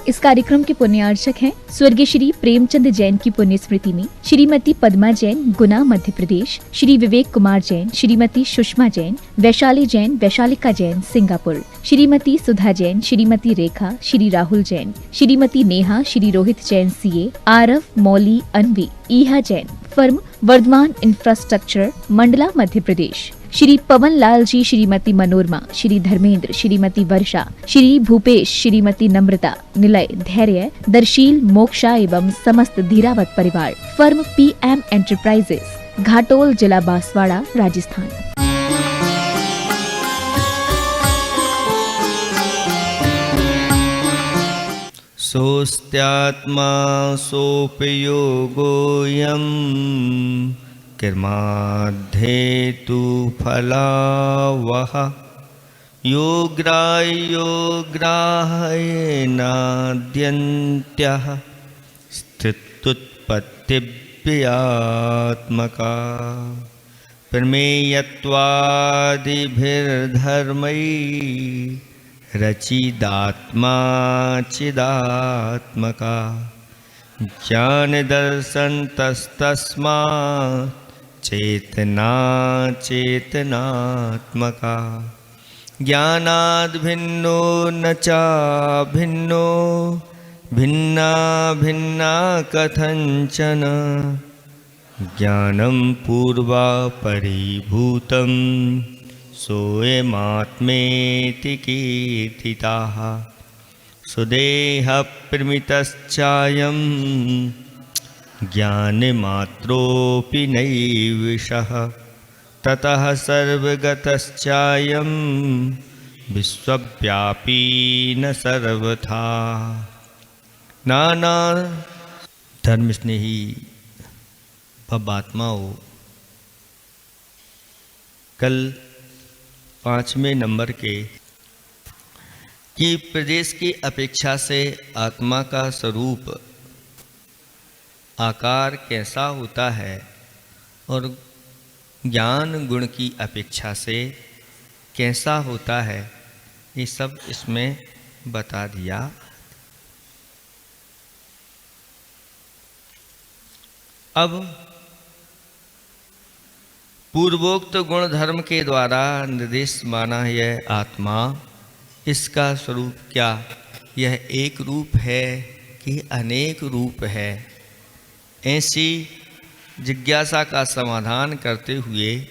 इस कार्यक्रम के पुण्यार्चक हैं स्वर्गीय श्री प्रेमचंद जैन की पुण्य स्मृति में श्रीमती पद्मा जैन, गुना, मध्य प्रदेश, श्री विवेक कुमार जैन, श्रीमती सुषमा जैन, वैशाली जैन, वैशालिका जैन, सिंगापुर, श्रीमती सुधा जैन, श्रीमती रेखा, श्री राहुल जैन, श्रीमती नेहा, श्री रोहित जैन सीए, आरव, मौली, अनवी, ईहा जैन, फर्म वर्धमान इंफ्रास्ट्रक्चर, मंडला, मध्य प्रदेश, श्री पवन लाल जी, श्रीमती मनोरमा, श्री धर्मेंद्र, श्रीमती वर्षा, श्री भूपेश, श्रीमती नम्रता, निलय, धैर्य, दर्शील, मोक्षा एवं समस्त धीरावत परिवार, फर्म PM एंटरप्राइजेस, घाटोल, जिला बांसवाड़ा, राजस्थान। सोस्त्यात्मा सोपयोगोऽयं कर्माद्धेतु फलावह योग्राह्यो ग्राह्येनाद्यन्त्यः स्थित्युत्पत्तिव्ययात्मका प्रमेयत्वादिभिर्धर्मैः रचिदात्मा चिदात्मका ज्ञानदर्शनतस्तस्मात् चेतना चेतनात्मका ज्ञानाद् भिन्नो न चाभिन्नो भिन्ना भिन्ना कथंचन ज्ञानं पूर्वापरिभूतं सोऽयमात्मेति कीर्तिताः सुदेहप्रमितश्चायं ज्ञानमात्रोऽपि नैविषः ततः सर्वगतश्चायं विश्वव्यापी न सर्वथा। नाना धर्मस्नेही भवात्माओं, कल 5वें नंबर के कि प्रदेश की अपेक्षा से आत्मा का स्वरूप आकार कैसा होता है और ज्ञान गुण की अपेक्षा से कैसा होता है, ये सब इसमें बता दिया। अब पूर्वोक्त गुण धर्म के द्वारा निर्देश माना यह आत्मा, इसका स्वरूप क्या, यह एक रूप है कि अनेक रूप है, ऐसी जिज्ञासा का समाधान करते हुए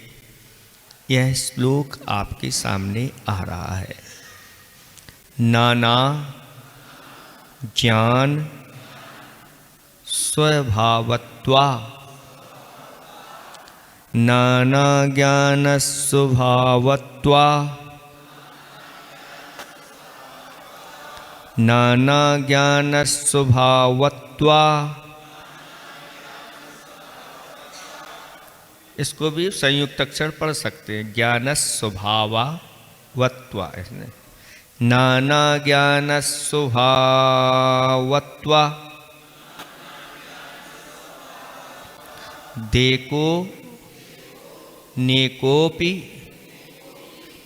यह श्लोक आपके सामने आ रहा है। नाना ज्ञान स्वभावत्वा, नाना ज्ञान स्वभावत्वा, नाना ज्ञान स्वभावत्वा। इसको भी संयुक्त अक्षर पढ़ सकते हैं, ज्ञान स्वभावत्वा। इसने नाना ज्ञान स्वभावत्वा देखो नेकोपि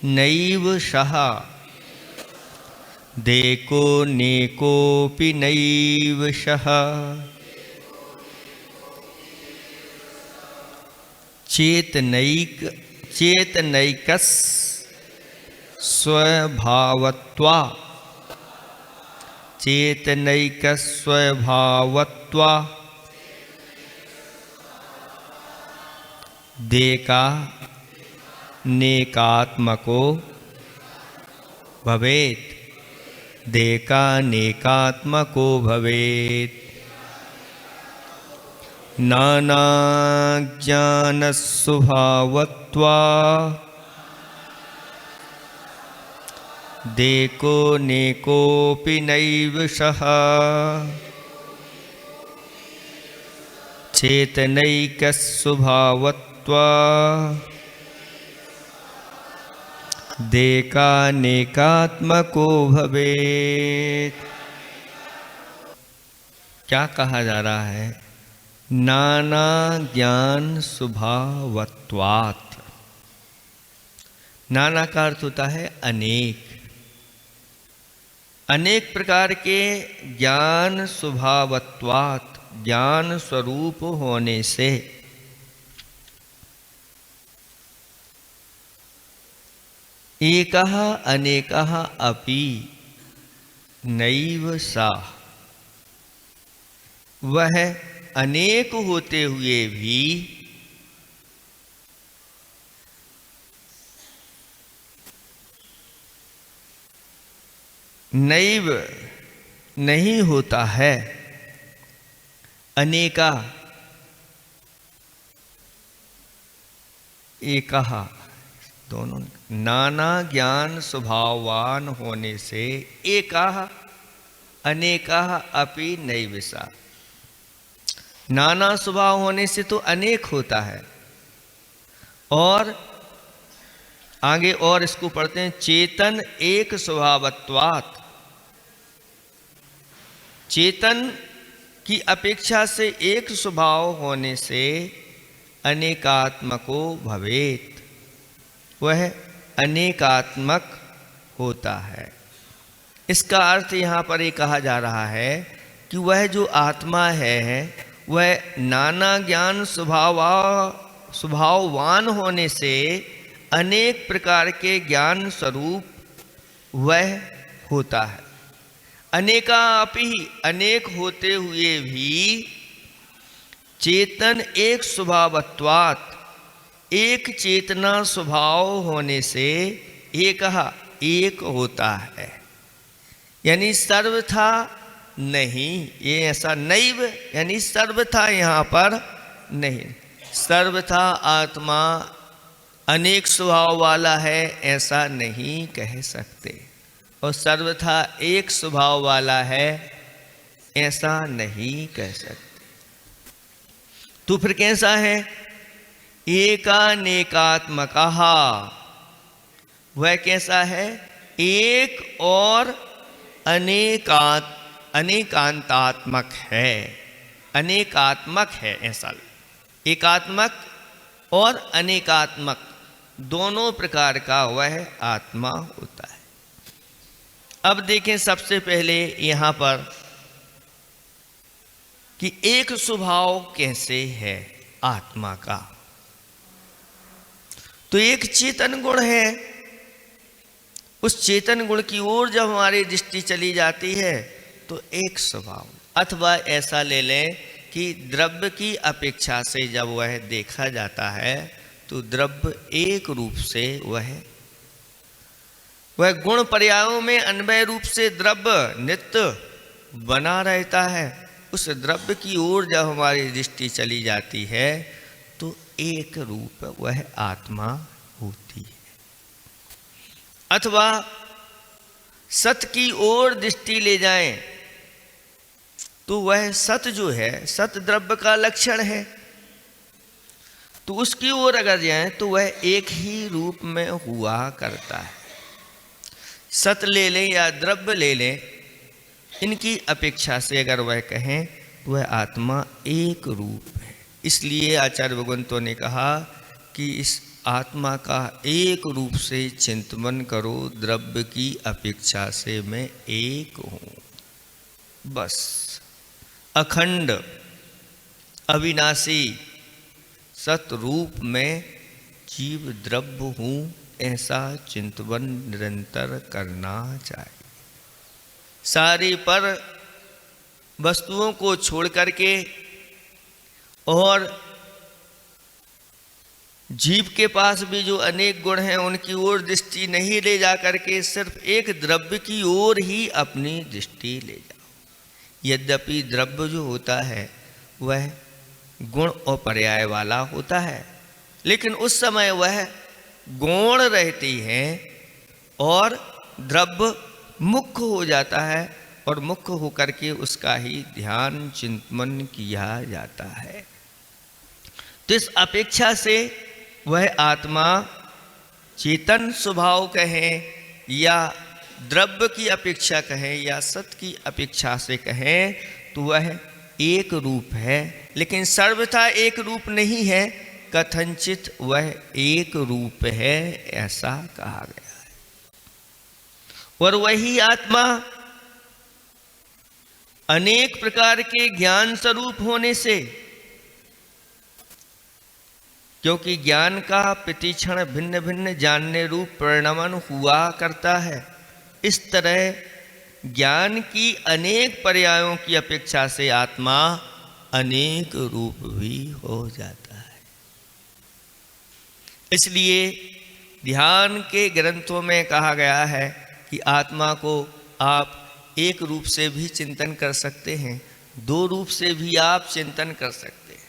नैव सह, देखो नेकोपि नैव सह चेतनैकस् स्वभावत्वा, चेतनैकस् स्वभावत्वा देका नेकात्मको भवेत्, देका नेकात्मको भवेत्। नाना ज्ञान स्वभावत्वा देखो नेकोपि नैव सह चेतनैकस् स्वभावत्वा देकानेकात्मको भवेत्। क्या कहा जा रहा है? नाना ज्ञान स्वभावत्वात्। नाना का अर्थ होता है अनेक। अनेक प्रकार के ज्ञान स्वभावत्वात्, ज्ञान स्वरूप होने से, एकः अनेकः अपि नैव सा, वह अनेक होते हुए भी नैव नहीं होता है। अनेका एकः, दोनों नाना ज्ञान स्वभाववान होने से, एकः अनेकः अपि नैव सा, नाना स्वभाव होने से तो अनेक होता है। और आगे और इसको पढ़ते हैं, चेतन एक स्वभावत्वात्, चेतन की अपेक्षा से एक स्वभाव होने से अनेकात्मको भवेत्, वह अनेकात्मक होता है। इसका अर्थ यहाँ पर ये कहा जा रहा है कि वह जो आत्मा है वह नाना ज्ञान स्वभाववान होने से अनेक प्रकार के ज्ञान स्वरूप वह होता है। अनेका अपि, अनेक होते हुए भी, चेतन एक स्वभावत्वात्, एक चेतना स्वभाव होने से, एकः एक होता है। यानी सर्वथा नहीं, ये ऐसा नैव यानी सर्वथा यहाँ पर नहीं, सर्वथा आत्मा अनेक स्वभाव वाला है ऐसा नहीं कह सकते, और सर्वथा एक स्वभाव वाला है ऐसा नहीं कह सकते। तो फिर कैसा है? एकानेकात्मकः, वह कैसा है? एक और अनेकांतात्मक है, अनेकात्मक है ऐसा। एकात्मक और अनेकात्मक दोनों प्रकार का वह आत्मा होता है। अब देखें सबसे पहले यहाँ पर कि एक स्वभाव कैसे है आत्मा का। तो एक चेतन गुण है, उस चेतन गुण की ओर जब हमारी दृष्टि चली जाती है तो एक स्वभाव, अथवा ऐसा ले लें कि द्रव्य की अपेक्षा से जब वह देखा जाता है तो द्रव्य एक रूप से वह गुण पर्यायों में अन्वय रूप से द्रव्य नित्य बना रहता है। उस द्रव्य की ओर जब हमारी दृष्टि चली जाती है तो एक रूप वह आत्मा होती है। अथवा सत की ओर दृष्टि ले जाएं तो वह सत जो है, सत द्रव्य का लक्षण है, तो उसकी ओर अगर जाएं तो वह एक ही रूप में हुआ करता है। सत ले लें या द्रव्य ले लें, इनकी अपेक्षा से अगर वह कहें तो वह आत्मा एक रूप है। इसलिए आचार्य भगवंतों ने कहा कि इस आत्मा का एक रूप से चिंतन करो, द्रव्य की अपेक्षा से मैं एक हूँ, बस अखंड अविनाशी सत रूप में जीव द्रव्य हूँ, ऐसा चिंतन निरंतर करना चाहिए। सारी पर वस्तुओं को छोड़ करके और जीव के पास भी जो अनेक गुण हैं उनकी ओर दृष्टि नहीं ले जा करके सिर्फ एक द्रव्य की ओर ही अपनी दृष्टि ले जाओ। यद्यपि द्रव्य जो होता है वह गुण और पर्याय वाला होता है, लेकिन उस समय वह गौण रहती है और द्रव्य मुख्य हो जाता है और मुख्य होकर के उसका ही ध्यान चिंतन किया जाता है। तो इस अपेक्षा से वह आत्मा चेतन स्वभाव कहें या द्रव्य की अपेक्षा कहें या सत की अपेक्षा से कहें तो वह एक रूप है, लेकिन सर्वथा एक रूप नहीं है, कथनचित वह एक रूप है ऐसा कहा गया है। और वही आत्मा अनेक प्रकार के ज्ञान स्वरूप होने से, क्योंकि ज्ञान का प्रतिक्षण भिन्न भिन्न जानने रूप परिणमन हुआ करता है, इस तरह ज्ञान की अनेक पर्यायों की अपेक्षा से आत्मा अनेक रूप भी हो जाता है। इसलिए ध्यान के ग्रंथों में कहा गया है कि आत्मा को आप एक रूप से भी चिंतन कर सकते हैं, दो रूप से भी आप चिंतन कर सकते हैं।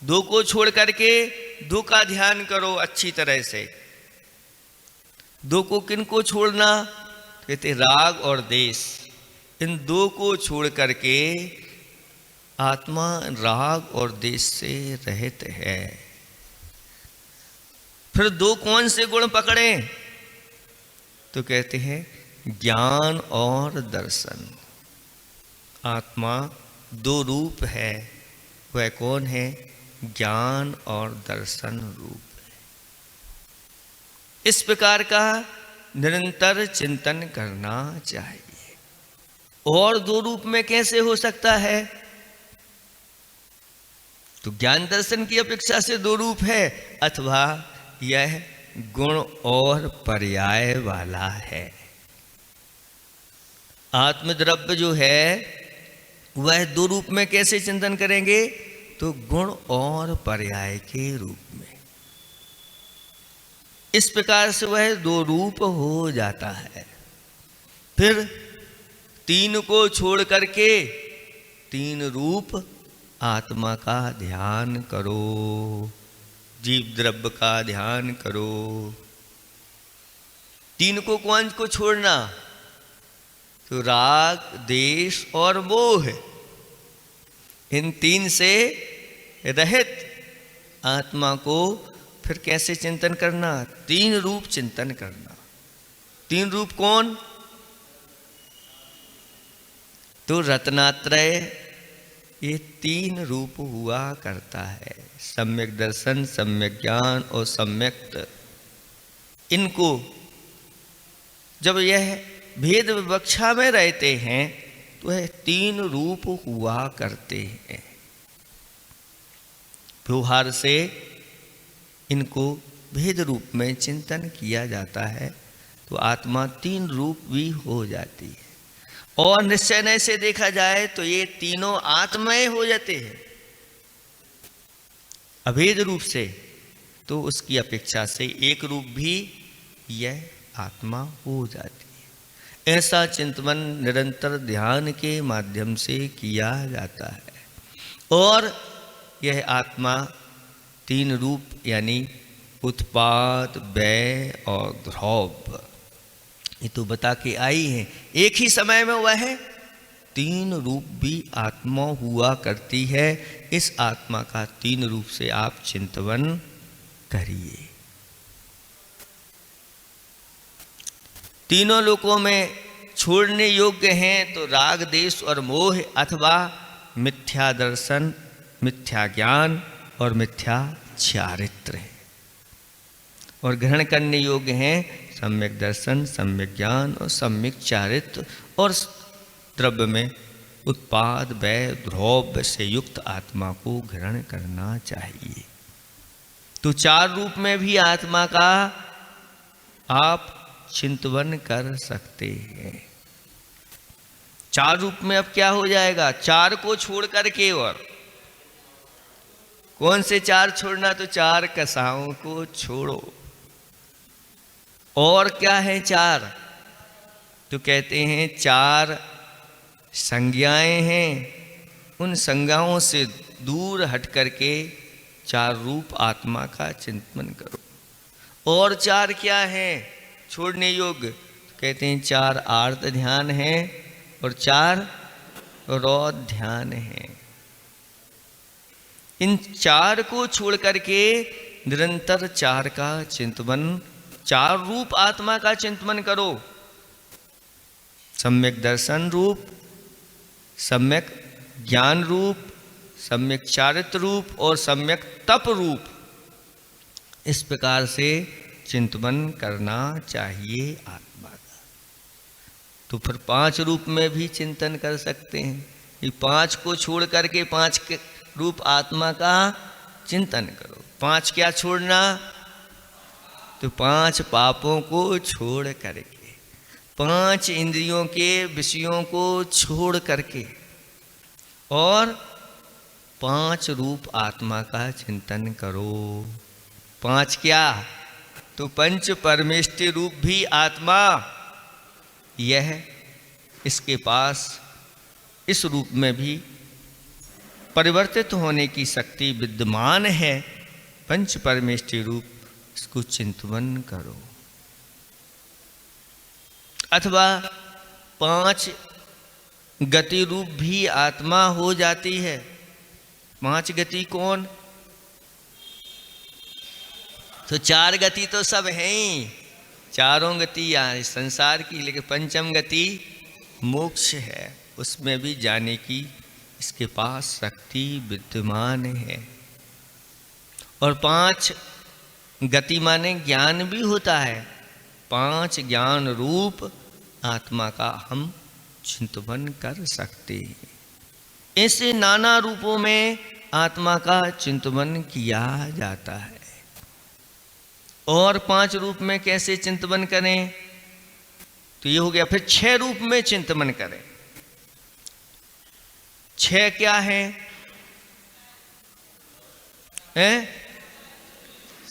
दो को छोड़ करके दो का ध्यान करो अच्छी तरह से। दो को किन को छोड़ना? कहते राग और देश। इन दो को छोड़ करके आत्मा राग और देश से रहित है। फिर दो कौन से गुण पकड़ें? तो कहते हैं ज्ञान और दर्शन। आत्मा दो रूप है, वह कौन है? ज्ञान और दर्शन रूप है। इस प्रकार का निरंतर चिंतन करना चाहिए। और दो रूप में कैसे हो सकता है? तो ज्ञान दर्शन की अपेक्षा से दो रूप है, अथवा यह गुण और पर्याय वाला है। आत्मद्रव्य जो है वह दो रूप में कैसे चिंतन करेंगे? तो गुण और पर्याय के रूप में। इस प्रकार से वह दो रूप हो जाता है। फिर तीन को छोड़ करके तीन रूप आत्मा का ध्यान करो, जीव द्रव्य का ध्यान करो। तीन को कौन को छोड़ना? तो राग, देश और मोह। इन तीन से रहित आत्मा को फिर कैसे चिंतन करना? तीन रूप चिंतन करना। तीन रूप कौन? तो रत्नात्रय, ये तीन रूप हुआ करता है। सम्यक दर्शन, सम्यक ज्ञान और सम्यक। इनको जब यह भेद विवक्षा में रहते हैं तो यह तीन रूप हुआ करते हैं। व्यवहार से इनको भेद रूप में चिंतन किया जाता है तो आत्मा तीन रूप भी हो जाती है। और निश्चय से देखा जाए तो ये तीनों आत्माएं हो जाते हैं अभेद रूप से, तो उसकी अपेक्षा से एक रूप भी यह आत्मा हो जाती है। ऐसा चिंतन निरंतर ध्यान के माध्यम से किया जाता है। और यह आत्मा तीन रूप यानी उत्पाद, व्यय और ध्रुव, ये तो बता के आई है। एक ही समय में वह तीन रूप भी आत्मा हुआ करती है। इस आत्मा का तीन रूप से आप चिंतन करिए। तीनों लोकों में छोड़ने योग्य हैं तो राग, देश और मोह, अथवा मिथ्या दर्शन, मिथ्या ज्ञान और मिथ्या चारित्र है। और ग्रहण करने योग्य हैं सम्यक दर्शन, सम्यक ज्ञान और सम्यक चारित्र। और द्रव्य में उत्पाद, व्यय, ध्रुव से युक्त आत्मा को ग्रहण करना चाहिए। तो चार रूप में भी आत्मा का आप चिंतन कर सकते हैं। चार रूप में अब क्या हो जाएगा? चार को छोड़ करके, और कौन से चार छोड़ना? तो चार कसाओं को छोड़ो। और क्या है चार? तो कहते हैं चार संज्ञाएं हैं। उन संज्ञाओं से दूर हट करके चार रूप आत्मा का चिंतन करो। और चार क्या है छोड़ने योग्य? तो कहते हैं चार आर्त ध्यान है और चार रौद्र ध्यान है। इन चार को छोड़ करके निरंतर चार का चिंतन, चार रूप आत्मा का चिंतन करो। सम्यक दर्शन रूप, सम्यक ज्ञान रूप, सम्यक चारित्र रूप और सम्यक तप रूप। इस प्रकार से चिंतन करना चाहिए आत्मा का। तो फिर 5 रूप में भी चिंतन कर सकते हैं। ये 5 को छोड़ करके 5 के रूप आत्मा का चिंतन करो। 5 क्या छोड़ना? तो 5 पापों को छोड़ करके, 5 इंद्रियों के विषयों को छोड़ करके और 5 रूप आत्मा का चिंतन करो। 5 क्या? तो पंच परमेष्टि रूप भी आत्मा, यह इसके पास इस रूप में भी परिवर्तित होने की शक्ति विद्यमान है। पंच परमेष्टि रूप, इसको चिंतन करो। अथवा 5 गति रूप भी आत्मा हो जाती है। 5 गति कौन? तो 4 गति तो सब हैं ही, चारों गति यहाँ संसार की, लेकिन पंचम गति मोक्ष है, उसमें भी जाने की इसके पास शक्ति विद्यमान है। और 5 गति माने ज्ञान भी होता है। 5 ज्ञान रूप आत्मा का हम चिंतन कर सकते हैं। ऐसे नाना रूपों में आत्मा का चिंतन किया जाता है। और 5 रूप में कैसे चिंतन करें? तो ये हो गया। फिर 6 रूप में चिंतन करें। 6 क्या है?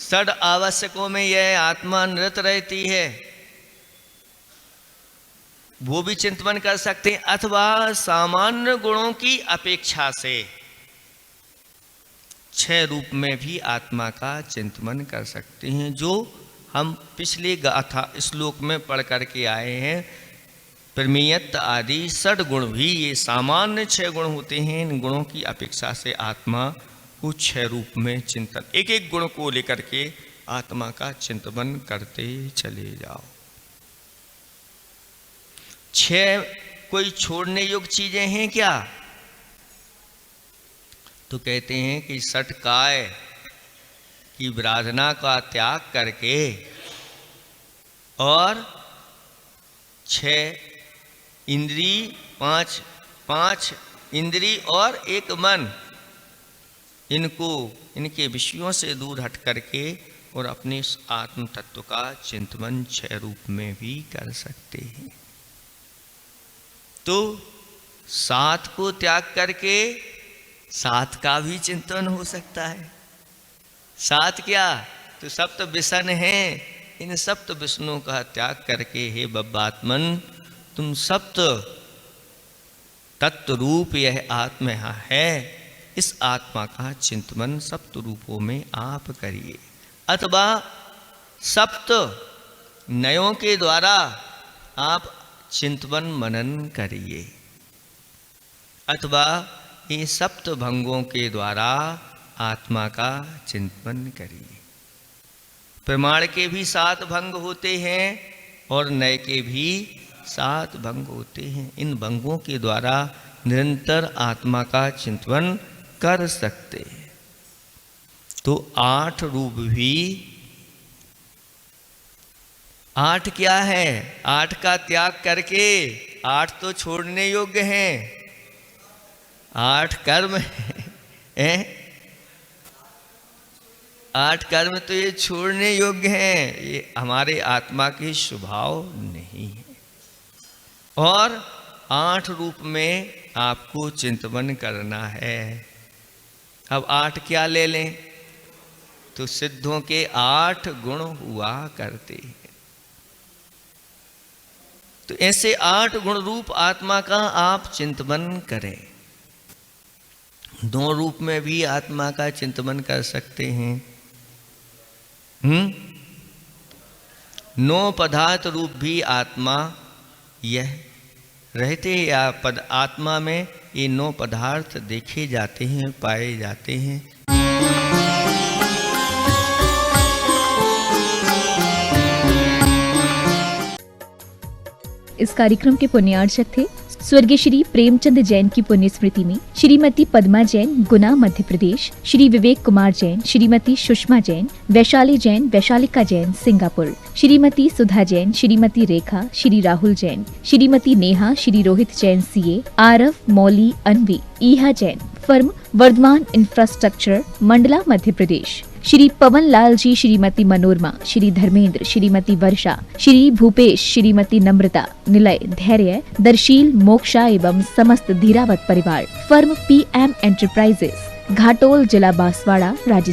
षड आवश्यकों में यह आत्मा निरत रहती है, वो भी चिंतन कर सकते हैं। अथवा सामान्य गुणों की अपेक्षा से 6 रूप में भी आत्मा का चिंतन कर सकते हैं, जो हम पिछले गाथा श्लोक में पढ़ करके आए हैं। प्रमेयत्व आदि 6 गुण भी, ये सामान्य 6 गुण होते हैं। इन गुणों की अपेक्षा से आत्मा को 6 रूप में चिंतन, एक एक गुण को लेकर के आत्मा का चिंतन करते चले जाओ। 6 कोई छोड़ने योग्य चीजें हैं क्या? तो कहते हैं कि 6 काय की विराधना का त्याग करके और 6 इंद्री, 5 इंद्री और 1 मन, इनके विषयों से दूर हट करके और अपने आत्म तत्व का चिंतन 6 रूप में भी कर सकते हैं। तो 7 को त्याग करके 7 का भी चिंतन हो सकता है। 7 क्या? तो सप्त विषण हैं। इन सप्त विष्णुओं का त्याग करके हे बब्बात्मन, तुम सप्त तत्व रूप यह आत्मा है, इस आत्मा का चिंतन सप्त रूपों में आप करिए। अथवा सप्त नयों के द्वारा आप चिंतन मनन करिए। अथवा ये सप्त भंगों के द्वारा आत्मा का चिंतन करिए। प्रमाण के भी 7 भंग होते हैं और नए के भी 7 भंग होते हैं। इन भंगों के द्वारा निरंतर आत्मा का चिंतन कर सकते हैं। तो 8 रूप भी, 8 क्या है? 8 का त्याग करके 8 तो छोड़ने योग्य हैं। 8 कर्म है, 8 कर्म तो ये छोड़ने योग्य हैं, ये हमारे आत्मा के स्वभाव नहीं है। और 8 रूप में आपको चिंतन करना है। अब 8 क्या ले लें? तो सिद्धों के 8 गुण हुआ करते हैं। तो ऐसे 8 गुण रूप आत्मा का आप चिंतन करें। 2 रूप में भी आत्मा का चिंतन कर सकते हैं। 9 पदार्थ रूप भी आत्मा यह रहते हैं, या आत्मा में ये 9 पदार्थ देखे जाते हैं, पाए जाते हैं। इस कार्यक्रम के पुण्यार्चक थे स्वर्गीय श्री प्रेमचंद जैन की पुण्य स्मृति में श्रीमती पद्मा जैन, गुना, मध्य प्रदेश, श्री विवेक कुमार जैन, श्रीमती सुषमा जैन, वैशाली जैन, वैशालिका जैन, सिंगापुर, श्रीमती सुधा जैन, श्रीमती रेखा, श्री राहुल जैन, श्रीमती नेहा, श्री रोहित जैन सीए, आरव, मौली, अनवी, ईहा जैन, फर्म वर्धमान इंफ्रास्ट्रक्चर, मंडला, मध्य प्रदेश, श्री पवन लाल जी, श्रीमती मनोरमा, श्री धर्मेंद्र, श्रीमती वर्षा, श्री भूपेश, श्रीमती नम्रता, निलय, धैर्य, दर्शील, मोक्षा एवं समस्त धीरावत परिवार, फर्म PM एंटरप्राइजेस, घाटोल, जिला बांसवाड़ा, राजस्थान।